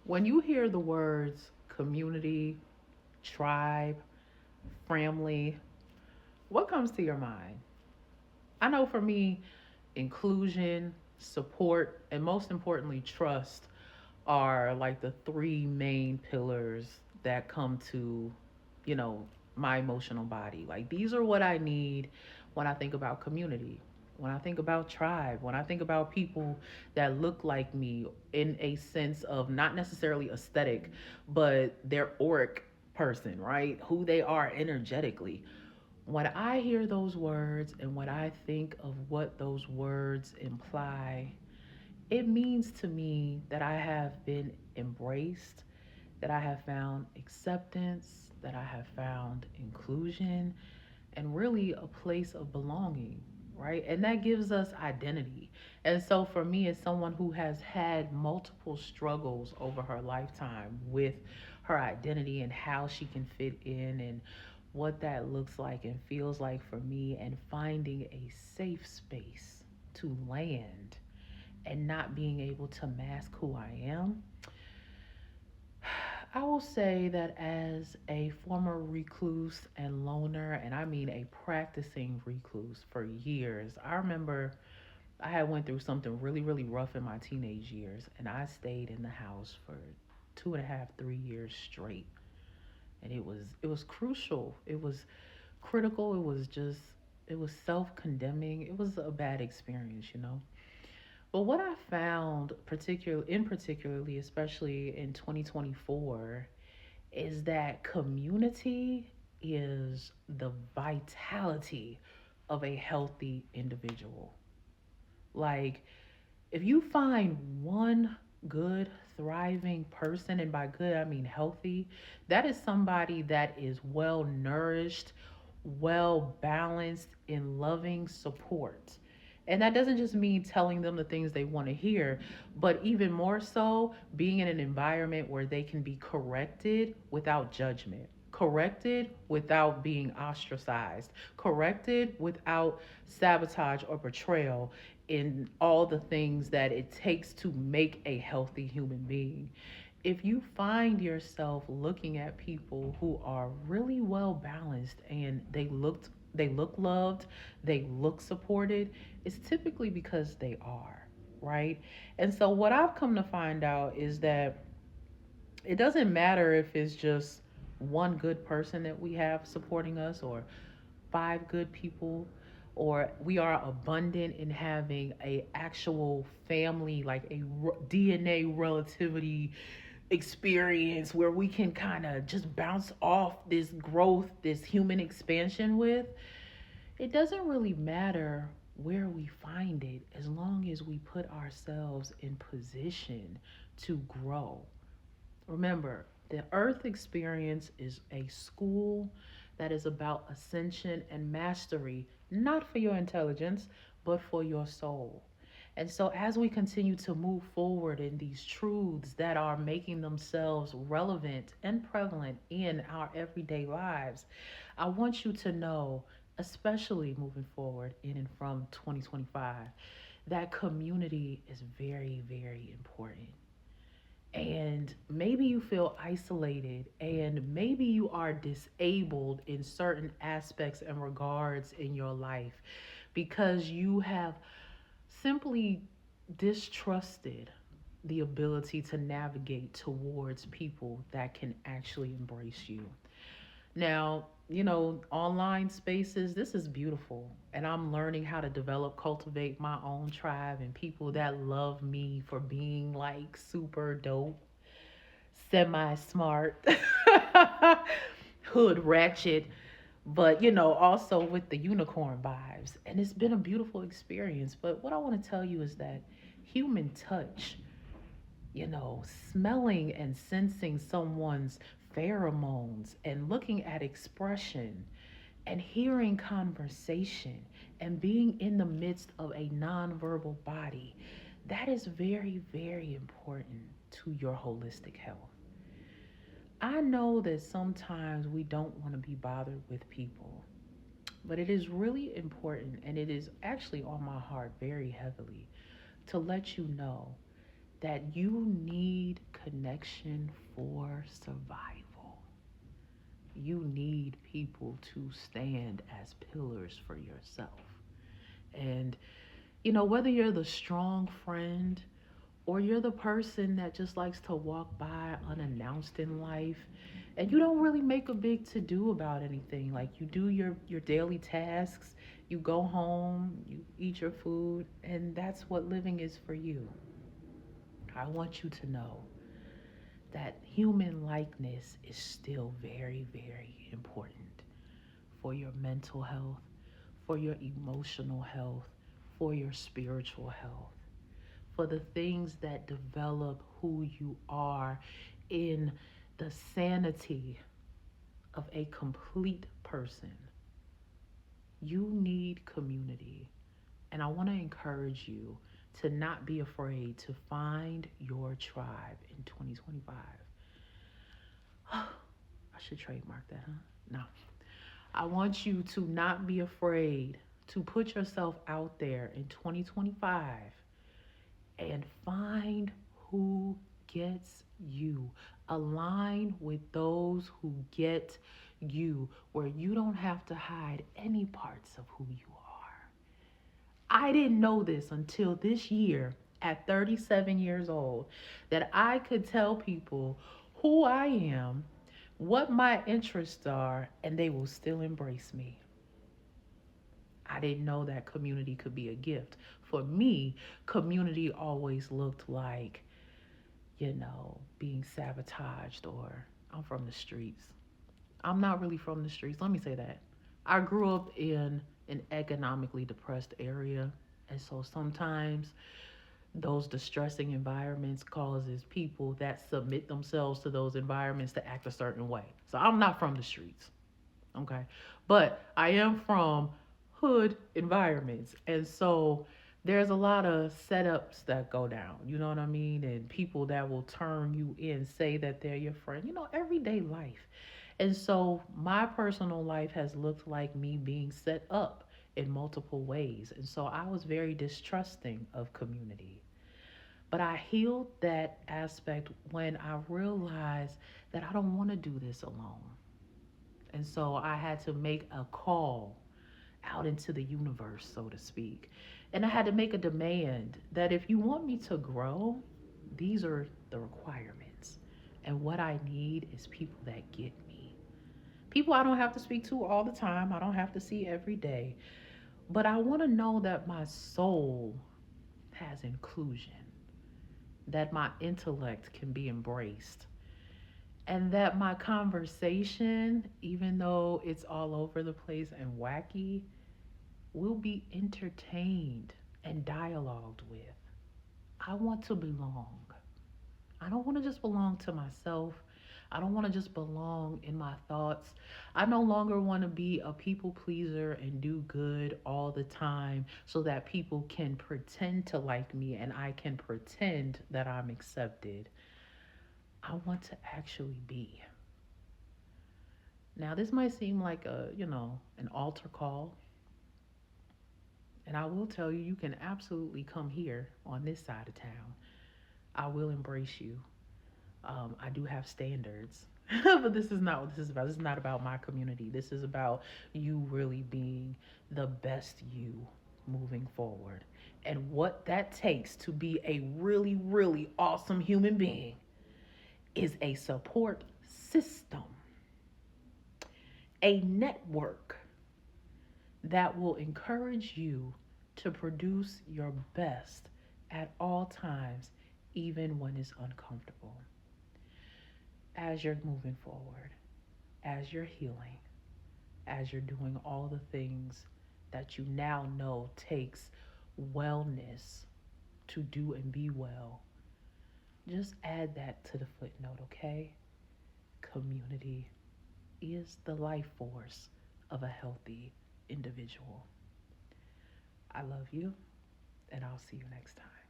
When you hear the words community, tribe, family, what comes to your mind? I know for me, inclusion, support, and most importantly, trust are like the three main pillars that come to, you know, my emotional body. Like these are what I need when I think about community, when I think about tribe, when I think about people that look like me in a sense of not necessarily aesthetic, but their auric person, right? Who they are energetically. When I hear those words and when I think of what those words imply, it means to me that I have been embraced, that I have found acceptance, that I have found inclusion, and really a place of belonging, right? And that gives us identity. And so for me, as someone who has had multiple struggles over her lifetime with her identity and how she can fit in and what that looks like and feels like for me, and finding a safe space to land and not being able to mask who I am, I will say that as a former recluse and loner, and I mean a practicing recluse for years, I remember I had went through something really, really rough in my teenage years, and I stayed in the house for 2.5, 3 years straight. And it was crucial. It was critical. It was self-condemning. It was a bad experience. But what I found, particularly, especially in 2024, is that community is the vitality of a healthy individual. Like, if you find one good, thriving person, and by good, I mean healthy, that is somebody that is well nourished, well balanced, in loving support. And that doesn't just mean telling them the things they want to hear, but even more so, being in an environment where they can be corrected without judgment, corrected without being ostracized, corrected without sabotage or betrayal, in all the things that it takes to make a healthy human being. If you find yourself looking at people who are really well balanced and they look loved, they look supported, it's typically because they are, right? And so what I've come to find out is that it doesn't matter if it's just one good person that we have supporting us, or five good people, or we are abundant in having a actual family, like a DNA relativity experience where we can kind of just bounce off this growth, this human expansion with. It doesn't really matter where we find it as long as we put ourselves in position to grow. Remember, the earth experience is a school that is about ascension and mastery, not for your intelligence, but for your soul. And so, as we continue to move forward in these truths that are making themselves relevant and prevalent in our everyday lives, I want you to know, especially moving forward in and from 2025, that community is very, very important. And maybe you feel isolated, and maybe you are disabled in certain aspects and regards in your life because you have simply distrusted the ability to navigate towards people that can actually embrace you. Now, online spaces, this is beautiful. And I'm learning how to develop, cultivate my own tribe and people that love me for being like super dope, semi smart, hood ratchet, but also with the unicorn vibes. And it's been a beautiful experience. But what I want to tell you is that human touch, smelling and sensing someone's pheromones and looking at expression and hearing conversation and being in the midst of a nonverbal body, that is very, very important to your holistic health. I know that sometimes we don't want to be bothered with people, but it is really important, and it is actually on my heart very heavily, to let you know that you need connection for survival. You need people to stand as pillars for yourself. And, whether you're the strong friend or you're the person that just likes to walk by unannounced in life and you don't really make a big to do about anything, like you do your daily tasks, you go home, you eat your food, and that's what living is for you. I want you to know that human likeness is still very, very important for your mental health, for your emotional health, for your spiritual health, for the things that develop who you are in the sanity of a complete person. You need community. And I want to encourage you to not be afraid to find your tribe in 2025. I should trademark that, huh? No. I want you to not be afraid to put yourself out there in 2025 and find who gets you. Align with those who get you, where you don't have to hide any parts of who you are. I didn't know this until this year at 37 years old that I could tell people who I am, what my interests are, and they will still embrace me. I didn't know that community could be a gift. For me, community always looked like, being sabotaged, or I'm from the streets. I'm not really from the streets. Let me say that. I grew up in an economically depressed area. And so sometimes those distressing environments causes people that submit themselves to those environments to act a certain way. So I'm not from the streets. Okay. But I am from hood environments. And so there's a lot of setups that go down, you know what I mean? And people that will turn you in, say that they're your friend, everyday life. And so my personal life has looked like me being set up in multiple ways. And so I was very distrusting of community. But I healed that aspect when I realized that I don't want to do this alone. And so I had to make a call out into the universe, so to speak. And I had to make a demand that if you want me to grow, these are the requirements. And what I need is people that get me. People I don't have to speak to all the time, I don't have to see every day. But I want to know that my soul has inclusion, that my intellect can be embraced, and that my conversation, even though it's all over the place and wacky, will be entertained and dialogued with. I want to belong. I don't want to just belong to myself. I don't want to just belong in my thoughts. I no longer want to be a people pleaser and do good all the time so that people can pretend to like me and I can pretend that I'm accepted. I want to actually be. Now, this might seem like an altar call. And I will tell you, you can absolutely come here on this side of town. I will embrace you. I do have standards, but this is not what this is about. This is not about my community. This is about you really being the best you moving forward. And what that takes to be a really, really awesome human being is a support system, a network that will encourage you to produce your best at all times, even when it's uncomfortable. As you're moving forward, as you're healing, as you're doing all the things that you now know takes wellness to do and be well, just add that to the footnote, okay? Community is the life force of a healthy individual. I love you, and I'll see you next time.